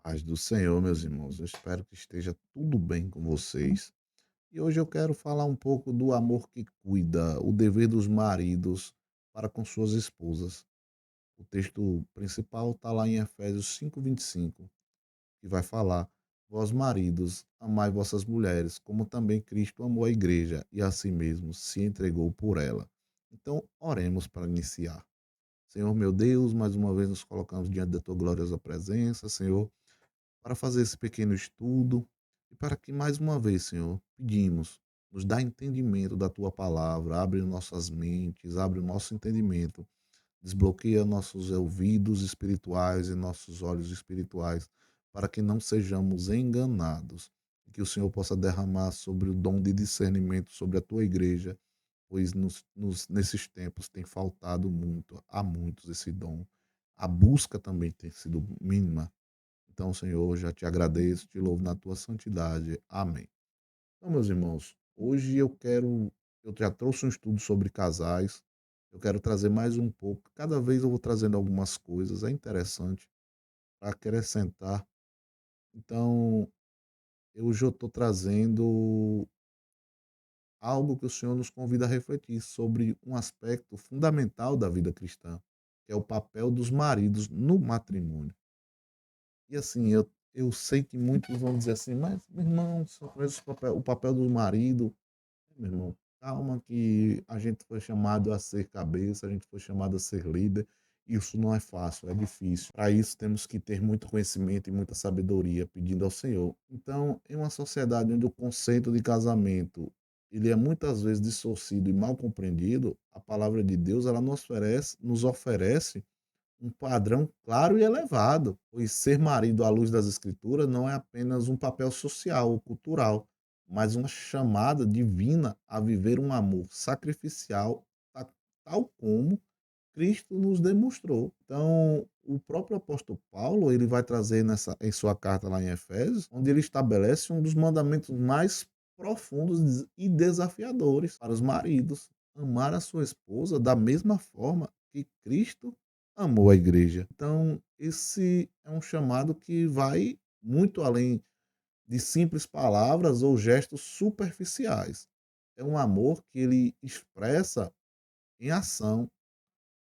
Paz do Senhor, meus irmãos. Eu espero que esteja tudo bem com vocês. E hoje eu quero falar um pouco do amor que cuida, o dever dos maridos para com suas esposas. O texto principal está lá em Efésios 5:25, que vai falar: Vós, maridos, amai vossas mulheres, como também Cristo amou a igreja e a si mesmo se entregou por ela. Então, oremos para iniciar. Senhor meu Deus, mais uma vez nos colocamos diante da tua gloriosa presença, Senhor, para fazer esse pequeno estudo e para que mais uma vez, Senhor, pedimos, nos dá entendimento da tua palavra, abre nossas mentes, abre o nosso entendimento, desbloqueia nossos ouvidos espirituais e nossos olhos espirituais, para que não sejamos enganados, e que o Senhor possa derramar sobre o dom de discernimento sobre a tua igreja, pois nesses tempos tem faltado muito, a muitos esse dom. A busca também tem sido mínima. Então, Senhor, já te agradeço, te louvo na tua santidade. Amém. Então, meus irmãos, hoje eu já trouxe um estudo sobre casais, eu quero trazer mais um pouco. Cada vez eu vou trazendo algumas coisas, é interessante para acrescentar. Então, eu já estou trazendo algo que o Senhor nos convida a refletir sobre um aspecto fundamental da vida cristã, que é o papel dos maridos no matrimônio. E assim, eu sei que muitos vão dizer assim: "Mas, meu irmão, só conheço o papel do marido". Meu irmão, calma que a gente foi chamado a ser cabeça, a gente foi chamado a ser líder. Isso não é fácil, é difícil. Para isso temos que ter muito conhecimento e muita sabedoria, pedindo ao Senhor. Então, em uma sociedade onde o conceito de casamento ele é muitas vezes distorcido e mal compreendido, a palavra de Deus ela nos oferece um padrão claro e elevado, pois ser marido à luz das escrituras não é apenas um papel social ou cultural, mas uma chamada divina a viver um amor sacrificial, tal como Cristo nos demonstrou. Então, o próprio apóstolo Paulo, ele vai trazer em sua carta lá em Efésios, onde ele estabelece um dos mandamentos mais profundos e desafiadores para os maridos: amar a sua esposa da mesma forma que Cristo amou a igreja. Então, esse é um chamado que vai muito além de simples palavras ou gestos superficiais. É um amor que ele expressa em ação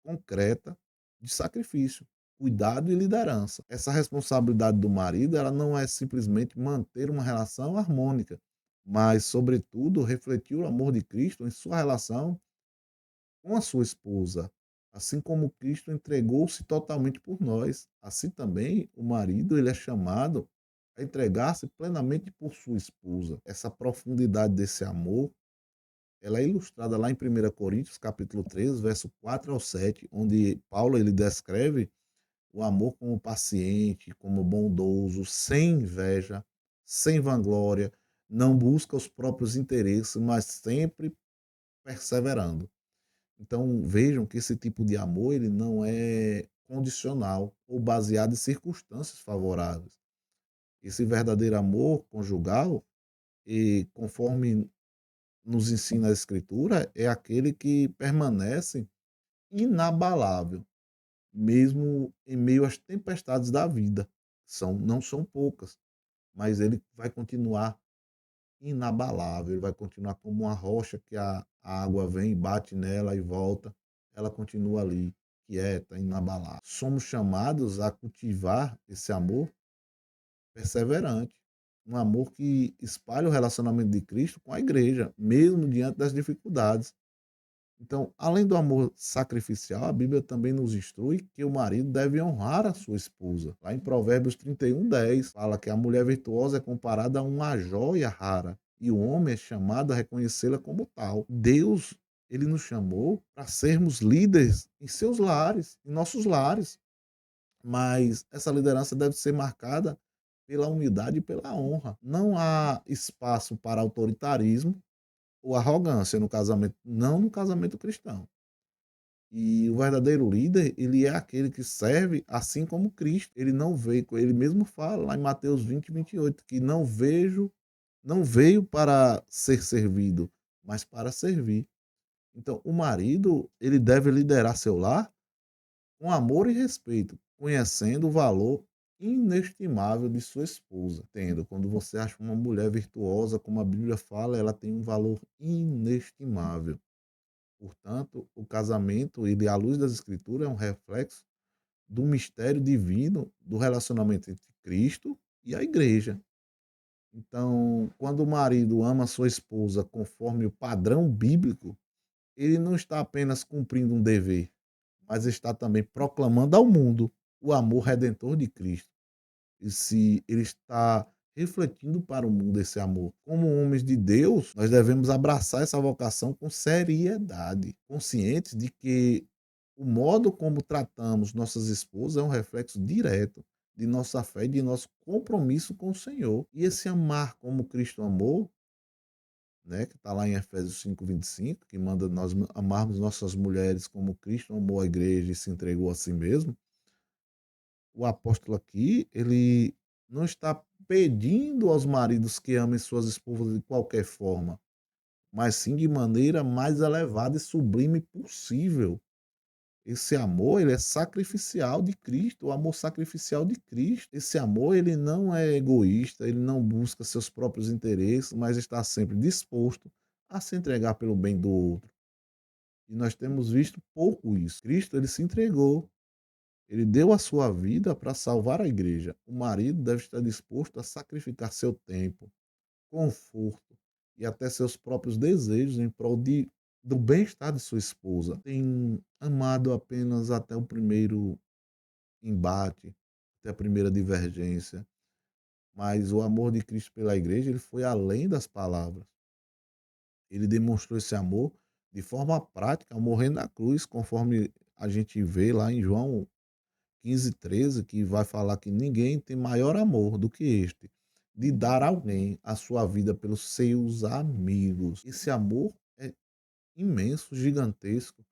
concreta de sacrifício, cuidado e liderança. Essa responsabilidade do marido, ela não é simplesmente manter uma relação harmônica, mas, sobretudo, refletir o amor de Cristo em sua relação com a sua esposa. Assim como Cristo entregou-se totalmente por nós, assim também o marido ele é chamado a entregar-se plenamente por sua esposa. Essa profundidade desse amor, ela é ilustrada lá em 1 Coríntios, capítulo 13, verso 4 ao 7, onde Paulo ele descreve o amor como paciente, como bondoso, sem inveja, sem vanglória, não busca os próprios interesses, mas sempre perseverando. Então vejam que esse tipo de amor ele não é condicional ou baseado em circunstâncias favoráveis. Esse verdadeiro amor conjugal, e conforme nos ensina a Escritura, é aquele que permanece inabalável, mesmo em meio às tempestades da vida. Não são poucas, mas ele vai continuar inabalável, ele vai continuar como uma rocha que a água vem, bate nela e volta, ela continua ali, quieta, inabalável. Somos chamados a cultivar esse amor perseverante, um amor que espalha o relacionamento de Cristo com a igreja, mesmo diante das dificuldades. Então, além do amor sacrificial, a Bíblia também nos instrui que o marido deve honrar a sua esposa. Lá em Provérbios 31:10, fala que a mulher virtuosa é comparada a uma joia rara e o homem é chamado a reconhecê-la como tal. Deus, ele nos chamou para sermos líderes em seus lares, em nossos lares, mas essa liderança deve ser marcada pela humildade e pela honra. Não há espaço para autoritarismo ou arrogância no casamento, não no casamento cristão. E o verdadeiro líder, ele é aquele que serve assim como Cristo. Ele não veio, ele mesmo fala lá em Mateus 20:28, que não veio para ser servido, mas para servir. Então, o marido, ele deve liderar seu lar com amor e respeito, conhecendo o valor inestimável de sua esposa. Entenda, quando você acha uma mulher virtuosa, como a Bíblia fala, ela tem um valor inestimável. Portanto, o casamento, ele, à luz das Escrituras, é um reflexo do mistério divino do relacionamento entre Cristo e a igreja. Então, quando o marido ama sua esposa conforme o padrão bíblico, ele não está apenas cumprindo um dever, mas está também proclamando ao mundo o amor redentor de Cristo. E se ele está refletindo para o mundo esse amor. Como homens de Deus, nós devemos abraçar essa vocação com seriedade, conscientes de que o modo como tratamos nossas esposas é um reflexo direto de nossa fé e de nosso compromisso com o Senhor. E esse amar como Cristo amou, né, que está lá em Efésios 5:25, que manda nós amarmos nossas mulheres como Cristo amou a igreja e se entregou a si mesmo. O apóstolo aqui, ele não está pedindo aos maridos que amem suas esposas de qualquer forma, mas sim de maneira mais elevada e sublime possível. Esse amor, ele é sacrificial de Cristo, o amor sacrificial de Cristo. Esse amor, ele não é egoísta, ele não busca seus próprios interesses, mas está sempre disposto a se entregar pelo bem do outro. E nós temos visto pouco isso. Cristo, ele se entregou, ele deu a sua vida para salvar a igreja. O marido deve estar disposto a sacrificar seu tempo, conforto e até seus próprios desejos em prol do bem-estar de sua esposa. Tem amado apenas até o primeiro embate, até a primeira divergência, mas o amor de Cristo pela igreja, ele foi além das palavras. Ele demonstrou esse amor de forma prática, morrendo na cruz, conforme a gente vê lá em João 15:13, que vai falar que ninguém tem maior amor do que este, de dar a alguém a sua vida pelos seus amigos. Esse amor é imenso, gigantesco.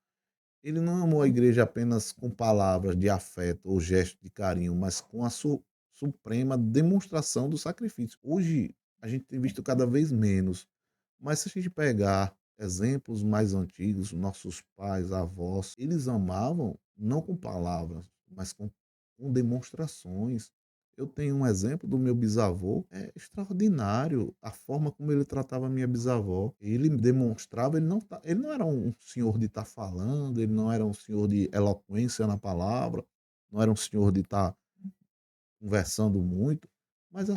Ele não amou a igreja apenas com palavras de afeto ou gestos de carinho, mas com a suprema demonstração do sacrifício. Hoje a gente tem visto cada vez menos, mas se a gente pegar exemplos mais antigos, nossos pais, avós, eles amavam não com palavras, mas com demonstrações. Eu tenho um exemplo do meu bisavô, é extraordinário a forma como ele tratava a minha bisavó. Ele demonstrava, ele não era um senhor de estar falando, ele não era um senhor de eloquência na palavra, não era um senhor de estar conversando muito, mas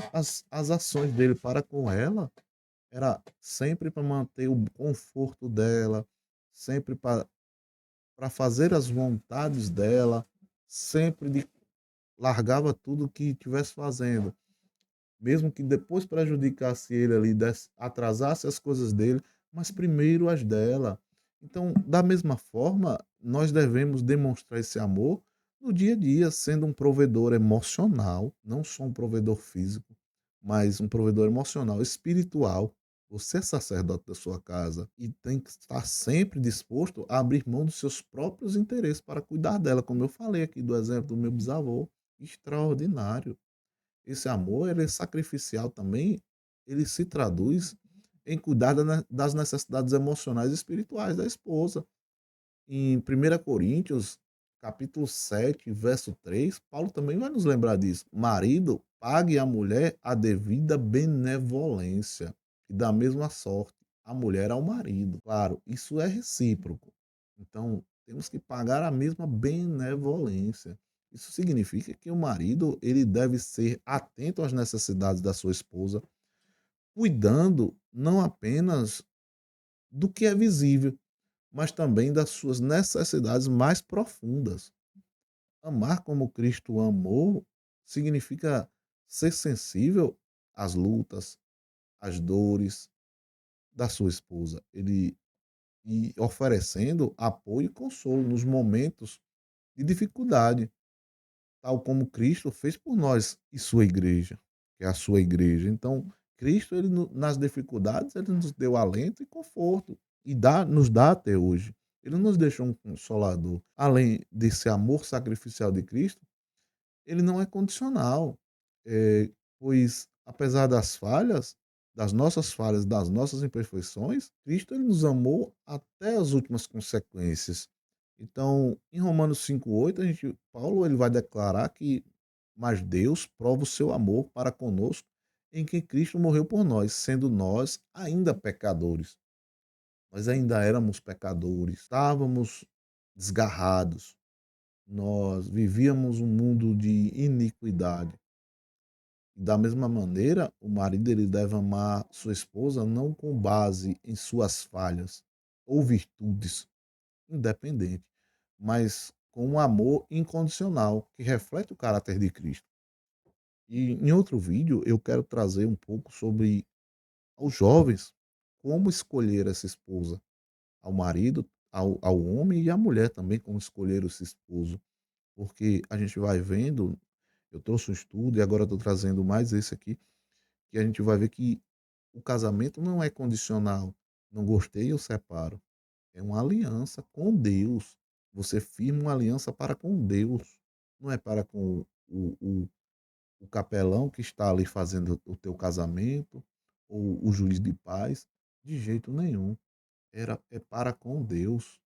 as ações dele para com ela era sempre para manter o conforto dela, sempre para fazer as vontades dela, sempre largava tudo que estivesse fazendo, mesmo que depois prejudicasse ele ali, atrasasse as coisas dele, mas primeiro as dela. Então, da mesma forma, nós devemos demonstrar esse amor no dia a dia, sendo um provedor emocional, não só um provedor físico, mas um provedor emocional, espiritual. Você é sacerdote da sua casa e tem que estar sempre disposto a abrir mão dos seus próprios interesses para cuidar dela, como eu falei aqui do exemplo do meu bisavô. Extraordinário. Esse amor, ele é sacrificial também, ele se traduz em cuidar das necessidades emocionais e espirituais da esposa. Em 1 Coríntios, capítulo 7, verso 3, Paulo também vai nos lembrar disso. Marido, pague à mulher a devida benevolência, e da mesma sorte, a mulher ao marido. Claro, isso é recíproco. Então, temos que pagar a mesma benevolência. Isso significa que o marido, ele deve ser atento às necessidades da sua esposa, cuidando não apenas do que é visível, mas também das suas necessidades mais profundas. Amar como Cristo amou significa ser sensível às lutas, às dores da sua esposa. Ele e oferecendo apoio e consolo nos momentos de dificuldade, tal como Cristo fez por nós e sua igreja, que é a sua igreja. Então, Cristo, ele nas dificuldades, ele nos deu alento e conforto e nos dá até hoje. Ele nos deixou um consolador. Além desse amor sacrificial de Cristo, ele não é condicional, pois apesar das nossas falhas, das nossas imperfeições, Cristo, ele nos amou até as últimas consequências. Então, em Romanos 5:8, Paulo, ele vai declarar que mas Deus prova o seu amor para conosco em que Cristo morreu por nós, sendo nós ainda pecadores. Nós ainda éramos pecadores, estávamos desgarrados, nós vivíamos um mundo de iniquidade. E da mesma maneira, o marido ele deve amar sua esposa não com base em suas falhas ou virtudes, independente, mas com um amor incondicional que reflete o caráter de Cristo. E em outro vídeo eu quero trazer um pouco sobre aos jovens como escolher essa esposa, ao marido, ao homem e à mulher também como escolher esse esposo, porque a gente vai vendo, eu trouxe um estudo e agora estou trazendo mais esse aqui, que a gente vai ver que o casamento não é condicional. Não gostei, eu separo. É uma aliança com Deus. Você firma uma aliança para com Deus. Não é para com o capelão que está ali fazendo o teu casamento, ou o juiz de paz. De jeito nenhum. É para com Deus.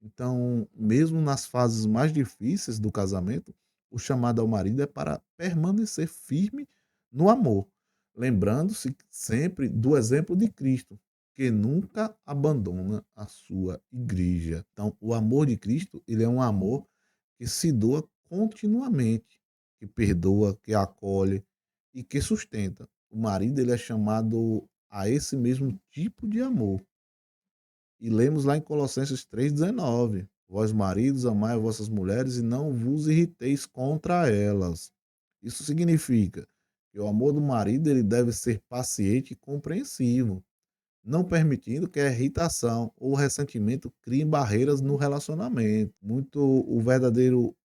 Então, mesmo nas fases mais difíceis do casamento, o chamado ao marido é para permanecer firme no amor, lembrando-se sempre do exemplo de Cristo, que nunca abandona a sua igreja. Então, o amor de Cristo, ele é um amor que se doa continuamente, que perdoa, que acolhe e que sustenta. O marido, ele é chamado a esse mesmo tipo de amor. E lemos lá em Colossenses 3,19: Vós, maridos, amai as vossas mulheres e não vos irriteis contra elas. Isso significa que o amor do marido ele deve ser paciente e compreensivo, não permitindo que a irritação ou o ressentimento criem barreiras no relacionamento.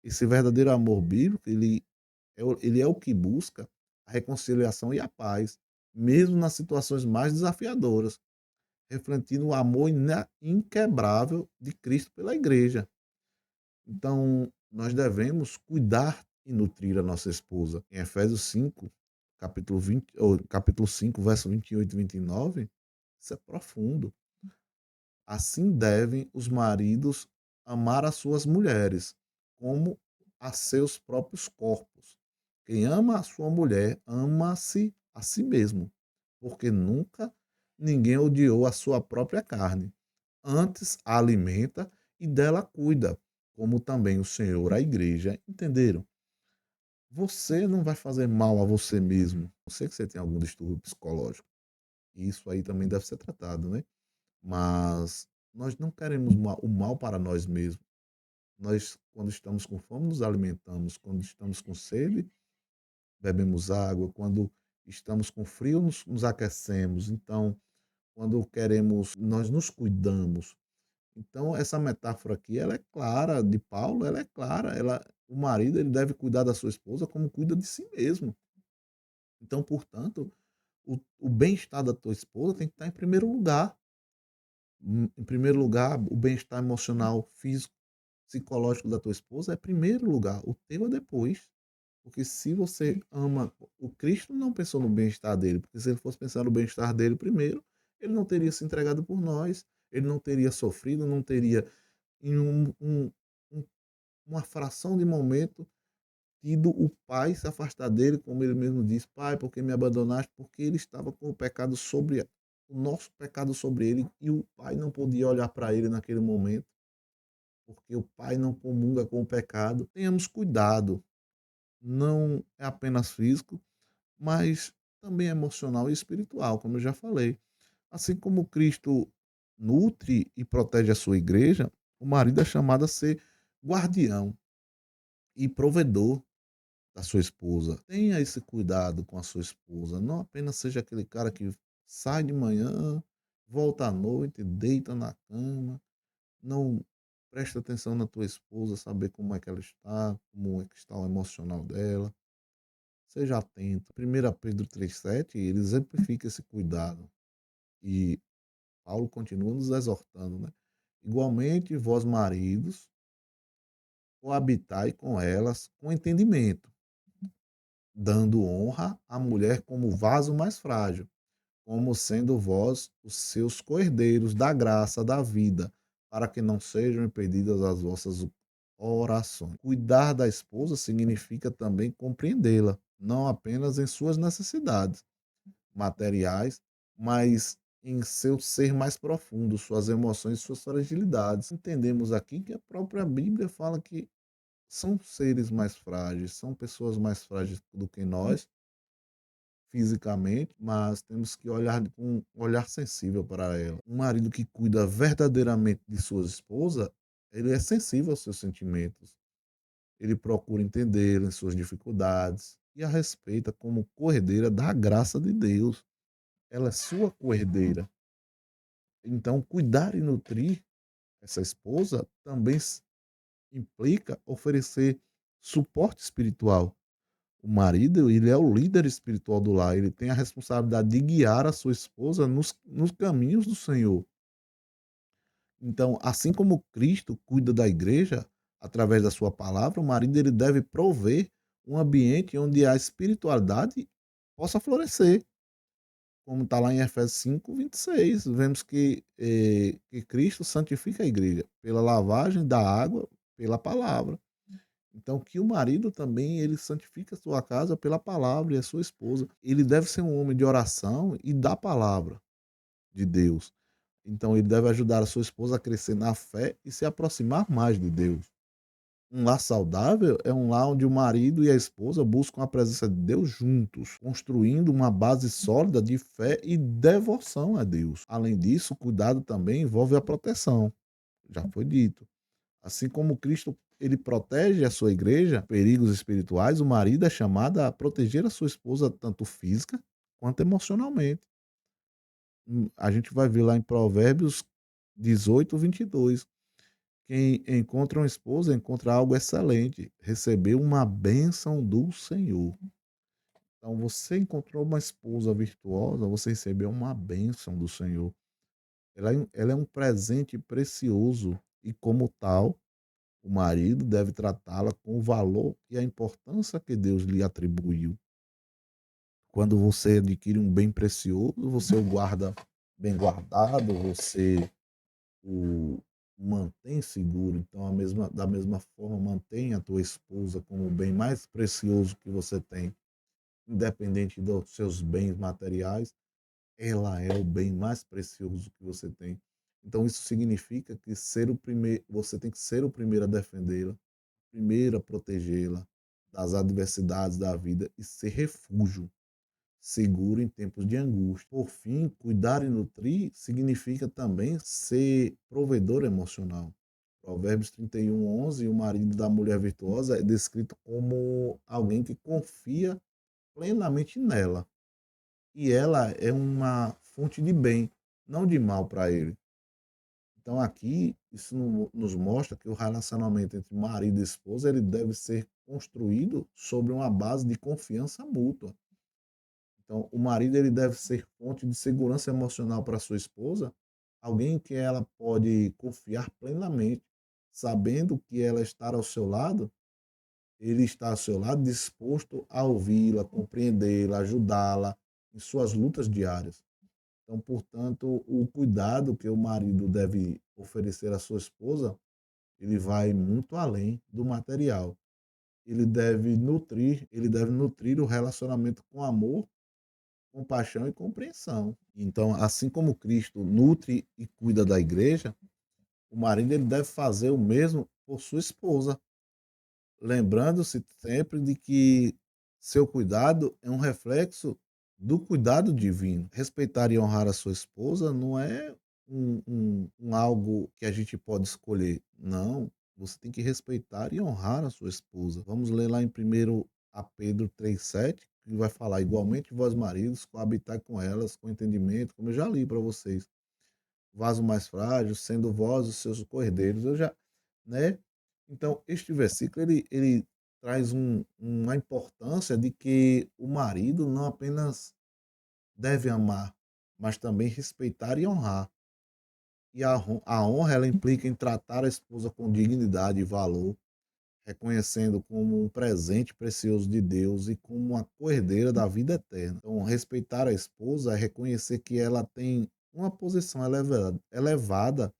Esse verdadeiro amor bíblico, ele é o que busca a reconciliação e a paz, mesmo nas situações mais desafiadoras, refletindo o amor inquebrável de Cristo pela igreja. Então, nós devemos cuidar e nutrir a nossa esposa. Em Efésios 5, capítulo 20, ou capítulo 5, verso 28 e 29, isso é profundo. Assim devem os maridos amar as suas mulheres, como a seus próprios corpos. Quem ama a sua mulher, ama-se a si mesmo, porque nunca ninguém odiou a sua própria carne. Antes a alimenta e dela cuida, como também o Senhor a igreja. Entenderam? Você não vai fazer mal a você mesmo. Eu sei que você tem algum distúrbio psicológico. Isso aí também deve ser tratado, né? Mas nós não queremos o mal para nós mesmos. Nós, quando estamos com fome, nos alimentamos. Quando estamos com sede, bebemos água. Quando estamos com frio, nos aquecemos. Então, quando queremos, nós nos cuidamos. Então, essa metáfora aqui, ela é clara, de Paulo, ela é clara. O marido ele deve cuidar da sua esposa como cuida de si mesmo. Então, portanto, o bem-estar da tua esposa tem que estar em primeiro lugar. Em primeiro lugar, o bem-estar emocional, físico, psicológico da tua esposa é primeiro lugar, o teu é depois. Porque se você ama, o Cristo não pensou no bem-estar dele, porque se ele fosse pensar no bem-estar dele primeiro, ele não teria se entregado por nós, ele não teria sofrido, não teria em um uma fração de momento tido o pai se afastar dele, como ele mesmo diz: "Pai, por que me abandonaste?", porque ele estava com o nosso pecado sobre ele, e o pai não podia olhar para ele naquele momento, porque o pai não comunga com o pecado. Tenhamos cuidado, não é apenas físico, mas também emocional e espiritual, como eu já falei. Assim como Cristo nutre e protege a sua igreja, o marido é chamado a ser guardião e provedor da sua esposa. Tenha esse cuidado com a sua esposa. Não apenas seja aquele cara que sai de manhã, volta à noite, deita na cama, não presta atenção na tua esposa, saber como é que ela está, como é que está o emocional dela. Seja atento. 1 Pedro 3,7, ele exemplifica esse cuidado. E Paulo continua nos exortando, né? Igualmente, vós maridos, coabitai com elas com entendimento, dando honra à mulher como vaso mais frágil, como sendo vós os seus coerdeiros da graça da vida, para que não sejam impedidas as vossas orações. Cuidar da esposa significa também compreendê-la, não apenas em suas necessidades materiais, mas em seu ser mais profundo, suas emoções e suas fragilidades. Entendemos aqui que a própria Bíblia fala que são seres mais frágeis, são pessoas mais frágeis do que nós, fisicamente, mas temos que olhar com um olhar sensível para ela. Um marido que cuida verdadeiramente de sua esposa, ele é sensível aos seus sentimentos. Ele procura entendê-la em suas dificuldades e a respeita como corredeira da graça de Deus. Ela é sua corredeira. Então, cuidar e nutrir essa esposa também implica oferecer suporte espiritual. O marido, ele é o líder espiritual do lar, ele tem a responsabilidade de guiar a sua esposa nos caminhos do Senhor. Então, assim como Cristo cuida da igreja através da sua palavra, o marido ele deve prover um ambiente onde a espiritualidade possa florescer, como está lá em Efésios 5:26. Vemos que Cristo santifica a igreja pela lavagem da água, pela palavra. Então, que o marido também ele santifica a sua casa pela palavra e a sua esposa. Ele deve ser um homem de oração e da palavra de Deus. Então, ele deve ajudar a sua esposa a crescer na fé e se aproximar mais de Deus. Um lar saudável é um lar onde o marido e a esposa buscam a presença de Deus juntos, construindo uma base sólida de fé e devoção a Deus. Além disso, o cuidado também envolve a proteção, já foi dito. Assim como Cristo ele protege a sua igreja de perigos espirituais, o marido é chamado a proteger a sua esposa tanto física quanto emocionalmente. A gente vai ver lá em Provérbios 18:22. Quem encontra uma esposa encontra algo excelente, recebeu uma bênção do Senhor. Então, você encontrou uma esposa virtuosa, você recebeu uma bênção do Senhor. Ela é um presente precioso e, como tal, o marido deve tratá-la com o valor e a importância que Deus lhe atribuiu. Quando você adquire um bem precioso, você o guarda bem guardado, você o mantém seguro. Então, da mesma forma, mantenha a tua esposa como o bem mais precioso que você tem, independente dos seus bens materiais, ela é o bem mais precioso que você tem. Então, isso significa que ser o primeiro, você tem que ser o primeiro a defendê-la, primeiro a protegê-la das adversidades da vida e ser refúgio seguro em tempos de angústia. Por fim, cuidar e nutrir significa também ser provedor emocional. Provérbios 31:11, o marido da mulher virtuosa é descrito como alguém que confia plenamente nela. E ela é uma fonte de bem, não de mal para ele. Então aqui, isso nos mostra que o relacionamento entre marido e esposa ele deve ser construído sobre uma base de confiança mútua. Então, o marido ele deve ser fonte de segurança emocional para sua esposa, alguém que ela pode confiar plenamente, sabendo que ela estar ao seu lado, ele está ao seu lado disposto a ouvi-la, compreendê-la, ajudá-la em suas lutas diárias. Então, portanto, o cuidado que o marido deve oferecer à sua esposa, ele vai muito além do material. Ele deve nutrir o relacionamento com amor, compaixão e compreensão. Então, assim como Cristo nutre e cuida da igreja, o marido ele deve fazer o mesmo por sua esposa, lembrando-se sempre de que seu cuidado é um reflexo do cuidado divino. Respeitar e honrar a sua esposa não é um algo que a gente pode escolher. Não, você tem que respeitar e honrar a sua esposa. Vamos ler lá em primeiro a Pedro 3:7, que vai falar: igualmente vós maridos, coabitai com elas com entendimento, como eu já li para vocês. Vaso mais frágil, sendo vós os seus cordeiros. Eu já, né? Então, este versículo ele traz uma importância de que o marido não apenas deve amar, mas também respeitar e honrar. E a honra ela implica em tratar a esposa com dignidade e valor, reconhecendo como um presente precioso de Deus e como uma cordeira da vida eterna. Então, respeitar a esposa é reconhecer que ela tem uma posição elevada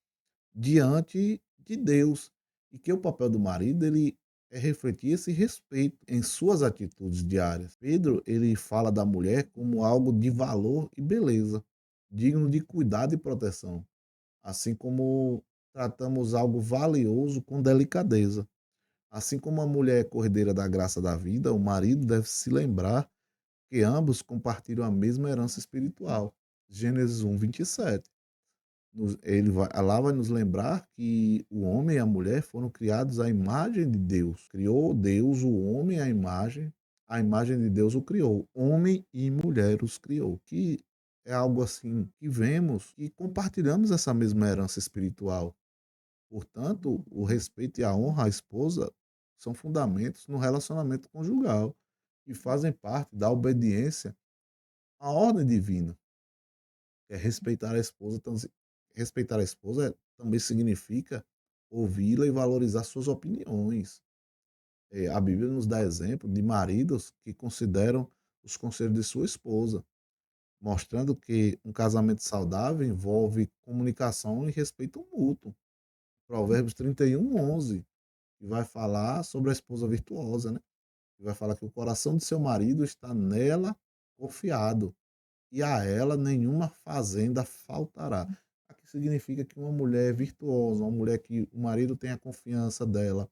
diante de Deus e que o papel do marido ele é refletir esse respeito em suas atitudes diárias. Pedro, ele fala da mulher como algo de valor e beleza, digno de cuidado e proteção, assim como tratamos algo valioso com delicadeza. Assim como a mulher é corredeira da graça da vida, o marido deve se lembrar que ambos compartilham a mesma herança espiritual. Gênesis 1:27. Lá vai nos lembrar que o homem e a mulher foram criados à imagem de Deus. Criou Deus o homem à a imagem de Deus o criou. Homem e mulher os criou. Que é algo assim que vemos e compartilhamos essa mesma herança espiritual. Portanto, o respeito e a honra à esposa são fundamentos no relacionamento conjugal e fazem parte da obediência à ordem divina, que é respeitar a esposa. Então, respeitar a esposa também significa ouvi-la e valorizar suas opiniões. A Bíblia nos dá exemplo de maridos que consideram os conselhos de sua esposa, mostrando que um casamento saudável envolve comunicação e respeito mútuo. Provérbios 31:11 que vai falar sobre a esposa virtuosa, né? Que vai falar que o coração de seu marido está nela confiado, e a ela nenhuma fazenda faltará. Aqui significa que uma mulher virtuosa, uma mulher que o marido tem a confiança dela,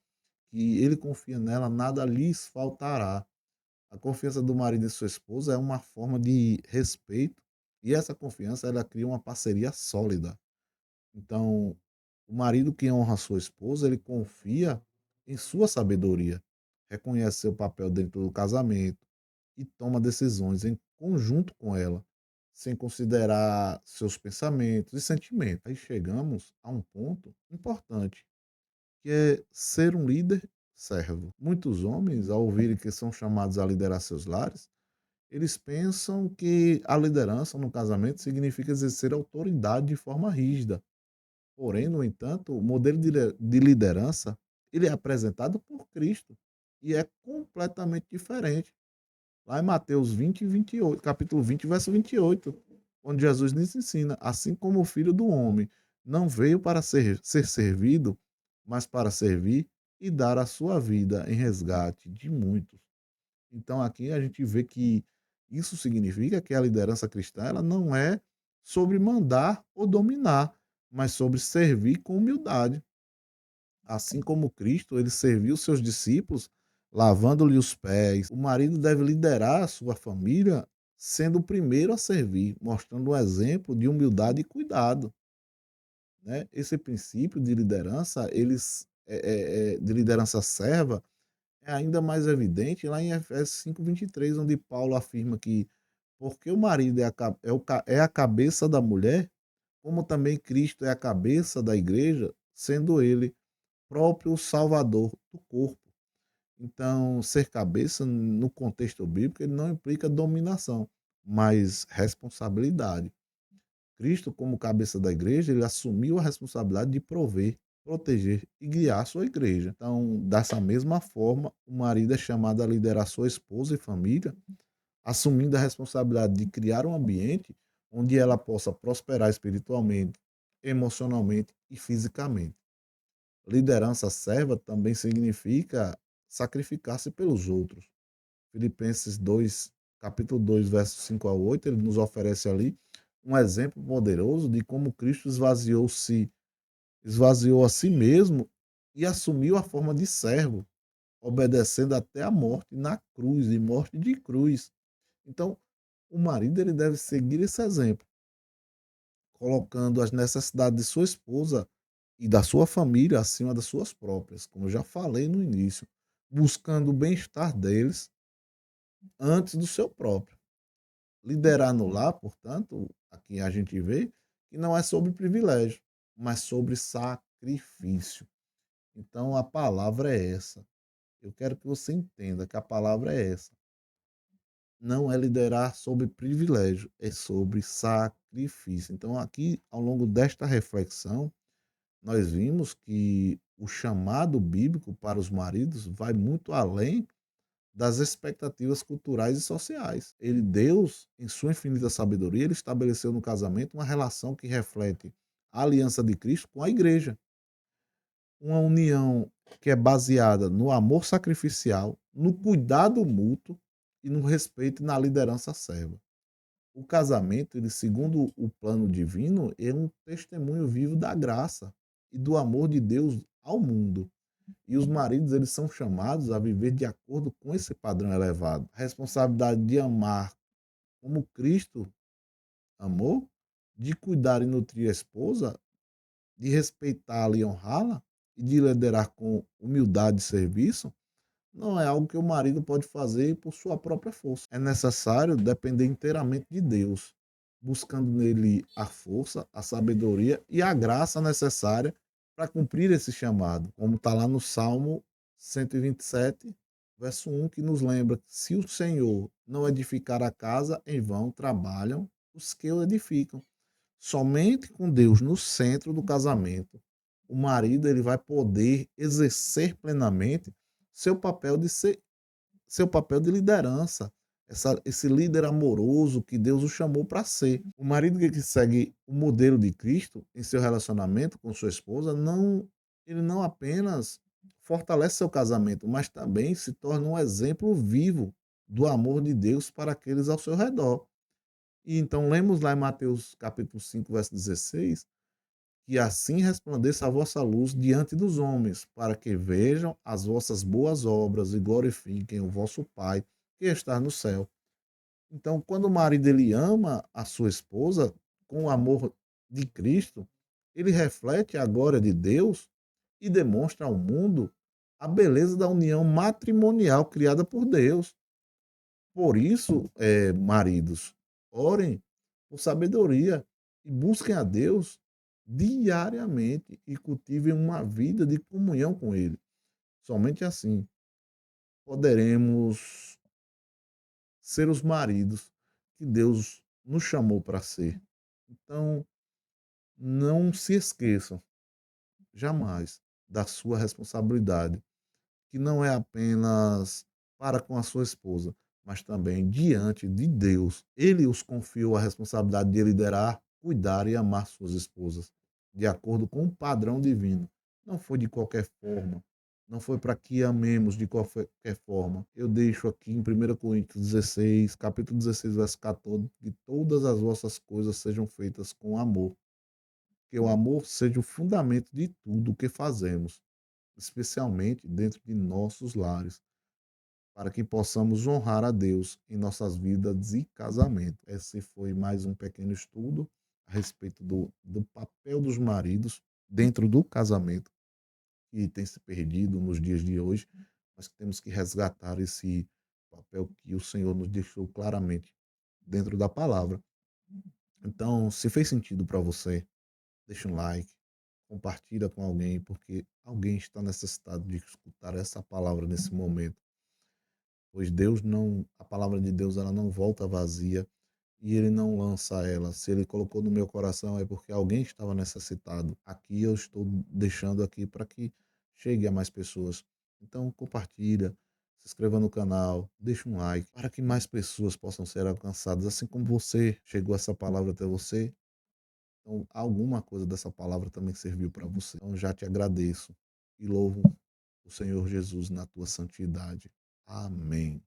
que ele confia nela, nada lhes faltará. A confiança do marido em sua esposa é uma forma de respeito, e essa confiança ela cria uma parceria sólida. Então, o marido que honra a sua esposa, ele confia em sua sabedoria, reconhece seu papel dentro do casamento e toma decisões em conjunto com ela, sem considerar seus pensamentos e sentimentos. Aí chegamos a um ponto importante, que é ser um líder servo. Muitos homens, ao ouvirem que são chamados a liderar seus lares, eles pensam que a liderança no casamento significa exercer autoridade de forma rígida. Porém, no entanto, o modelo de liderança, ele é apresentado por Cristo e é completamente diferente. Lá em Mateus 20:28, capítulo 20, verso 28, onde Jesus nos ensina: assim como o Filho do Homem não veio para ser servido, mas para servir e dar a sua vida em resgate de muitos. Então aqui a gente vê que isso significa que a liderança cristã ela não é sobre mandar ou dominar, mas sobre servir com humildade. Assim como Cristo, ele serviu seus discípulos, lavando-lhe os pés. O marido deve liderar a sua família, sendo o primeiro a servir, mostrando um exemplo de humildade e cuidado, né? Esse princípio de liderança, de liderança serva, é ainda mais evidente lá em Efésios 5:23, onde Paulo afirma que porque o marido é a cabeça da mulher, como também Cristo é a cabeça da igreja, sendo ele próprio salvador do corpo. Então, ser cabeça, no contexto bíblico, ele não implica dominação, mas responsabilidade. Cristo, como cabeça da igreja, ele assumiu a responsabilidade de prover, proteger e guiar a sua igreja. Então, dessa mesma forma, o marido é chamado a liderar sua esposa e família, assumindo a responsabilidade de criar um ambiente onde ela possa prosperar espiritualmente, emocionalmente e fisicamente. Liderança serva também significa sacrificar-se pelos outros. Filipenses 2, capítulo 2, versos 5 a 8, ele nos oferece ali um exemplo poderoso de como Cristo esvaziou a si mesmo e assumiu a forma de servo, obedecendo até a morte na cruz, e morte de cruz. Então, o marido ele deve seguir esse exemplo, colocando as necessidades de sua esposa e da sua família acima das suas próprias, como eu já falei no início, buscando o bem-estar deles antes do seu próprio. Liderar no lar, portanto, aqui a gente vê que não é sobre privilégio, mas sobre sacrifício. Então a palavra é essa. Eu quero que você entenda que a palavra é essa. Não é liderar sobre privilégio, é sobre sacrifício. Então, aqui, ao longo desta reflexão, nós vimos que o chamado bíblico para os maridos vai muito além das expectativas culturais e sociais. Deus, em sua infinita sabedoria, ele estabeleceu no casamento uma relação que reflete a aliança de Cristo com a igreja. uma união que é baseada no amor sacrificial, no cuidado mútuo e no respeito e na liderança serva. O casamento, ele, segundo o plano divino, é um testemunho vivo da graça e do amor de Deus ao mundo. E os maridos, eles são chamados a viver de acordo com esse padrão elevado. A responsabilidade de amar como Cristo amou, de cuidar e nutrir a esposa, de respeitá-la e honrá-la, e de liderar com humildade e serviço, não é algo que o marido pode fazer por sua própria força. É necessário depender inteiramente de Deus, buscando nele a força, a sabedoria e a graça necessária para cumprir esse chamado, como está lá no Salmo 127, verso 1, que nos lembra que se o Senhor não edificar a casa, em vão trabalham os que o edificam. Somente com Deus no centro do casamento, o marido ele vai poder exercer plenamente seu papel de ser, seu papel de liderança, esse líder amoroso que Deus o chamou para ser. O marido que segue o modelo de Cristo em seu relacionamento com sua esposa, ele não apenas fortalece seu casamento, mas também se torna um exemplo vivo do amor de Deus para aqueles ao seu redor. E então lemos lá em Mateus capítulo 5, verso 16, que assim resplandeça a vossa luz diante dos homens, para que vejam as vossas boas obras e glorifiquem o vosso Pai que está no céu. Então, quando o marido ele ama a sua esposa com o amor de Cristo, ele reflete a glória de Deus e demonstra ao mundo a beleza da união matrimonial criada por Deus. Por isso, maridos, orem por sabedoria e busquem a Deus diariamente e cultivem uma vida de comunhão com Ele. Somente assim poderemos ser os maridos que Deus nos chamou para ser. Então, não se esqueçam jamais da sua responsabilidade, que não é apenas para com a sua esposa, mas também diante de Deus. Ele os confiou a responsabilidade de liderar, cuidar e amar suas esposas, de acordo com o padrão divino. Não foi de qualquer forma. Não foi para que amemos de qualquer forma. Eu deixo aqui em 1 Coríntios 16, capítulo 16, verso 14, que todas as vossas coisas sejam feitas com amor. Que o amor seja o fundamento de tudo o que fazemos, especialmente dentro de nossos lares, para que possamos honrar a Deus em nossas vidas e casamento. Esse foi mais um pequeno estudo a respeito do papel dos maridos dentro do casamento, que tem se perdido nos dias de hoje, mas que temos que resgatar esse papel que o Senhor nos deixou claramente dentro da palavra. Então, se fez sentido para você, deixa um like, compartilha com alguém, porque alguém está necessitado de escutar essa palavra nesse momento. Pois Deus não, a palavra de Deus ela não volta vazia e ele não lança ela. Se ele colocou no meu coração é porque alguém estava necessitado. Aqui eu estou deixando aqui para que chegue a mais pessoas. Então compartilha, se inscreva no canal, deixa um like para que mais pessoas possam ser alcançadas, assim como você chegou essa palavra até você. Então alguma coisa dessa palavra também serviu para você. Então já te agradeço e louvo o Senhor Jesus na tua santidade. Amém.